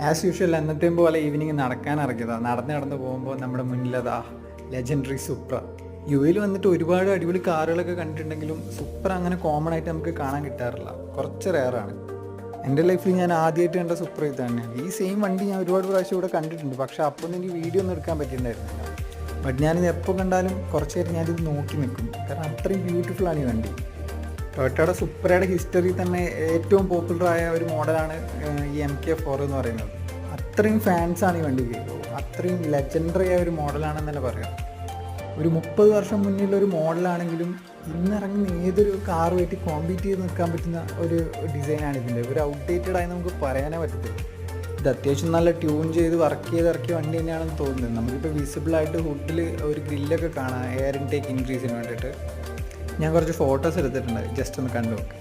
As usual എന്നത്തെയും പോലെ evening നടക്കാൻ ഇറങ്ങിയതാണ്. നടന്ന് പോകുമ്പോൾ നമ്മുടെ മുന്നിലതാ ലെജൻഡറി സുപ്ര. യു എയിൽ വന്നിട്ട് ഒരുപാട് അടിപൊളി കാറുകളൊക്കെ കണ്ടിട്ടുണ്ടെങ്കിലും സുപ്ര അങ്ങനെ കോമൺ ആയിട്ട് നമുക്ക് കാണാൻ കിട്ടാറില്ല, കുറച്ച് റെയറാണ്. എൻ്റെ ലൈഫിൽ ഞാൻ ആദ്യമായിട്ട് കണ്ട സുപ്ര ഇത് തന്നെയാണ്. ഈ സെയിം വണ്ടി ഞാൻ ഒരുപാട് പ്രാവശ്യം ഇവിടെ കണ്ടിട്ടുണ്ട്, പക്ഷേ അപ്പോൾ എനിക്ക് വീഡിയോ ഒന്നും എടുക്കാൻ പറ്റിയിട്ടുണ്ടായിരുന്നില്ല. ബട്ട് ഞാനിത് എപ്പോൾ കണ്ടാലും കുറച്ച് നേരം ഞാനിത് നോക്കി നിൽക്കും, കാരണം അത്രയും ബ്യൂട്ടിഫുള്ളാണ് ഈ വണ്ടി. ടൊയോട്ടയുടെ സുപ്രയുടെ ഹിസ്റ്ററി തന്നെ ഏറ്റവും പോപ്പുലറായ ഒരു മോഡലാണ് ഈ MK4 എന്ന് പറയുന്നത്. അത്രയും ഫാൻസാണ് ഈ വണ്ടിക്ക്, അത്രയും ലെജൻഡറി ആയ ഒരു മോഡലാണെന്ന് തന്നെ പറയാം. ഒരു 30 വർഷം മുന്നിലൊരു മോഡലാണെങ്കിലും ഇന്നിറങ്ങുന്ന ഏതൊരു കാറുമായിട്ട് കോമ്പീറ്റ് ചെയ്ത് നിൽക്കാൻ പറ്റുന്ന ഒരു ഡിസൈനാണ് ഇതിൻ്റെ. ഒരു ഔട്ട്ഡേറ്റഡ് ആയി നമുക്ക് പറയാനേ പറ്റത്തില്ല. ഇത് അത്യാവശ്യം നല്ല ട്യൂൺ ചെയ്ത് വർക്ക് ചെയ്ത് ഇറക്കിയ വണ്ടി തന്നെയാണെന്ന് തോന്നുന്നത്. നമുക്കിപ്പോൾ വിസിബിളായിട്ട് ഹുഡിൽ ഒരു ഗ്രില്ലൊക്കെ കാണാം, എയർ ഇൻടേക്ക് ഇൻക്രീസിന് വേണ്ടിയിട്ട്. ഞാൻ കുറച്ച് ഫോട്ടോസ് എടുത്തിട്ടുണ്ട്, ജസ്റ്റ് ഒന്ന് കണ്ടു നോക്കാം.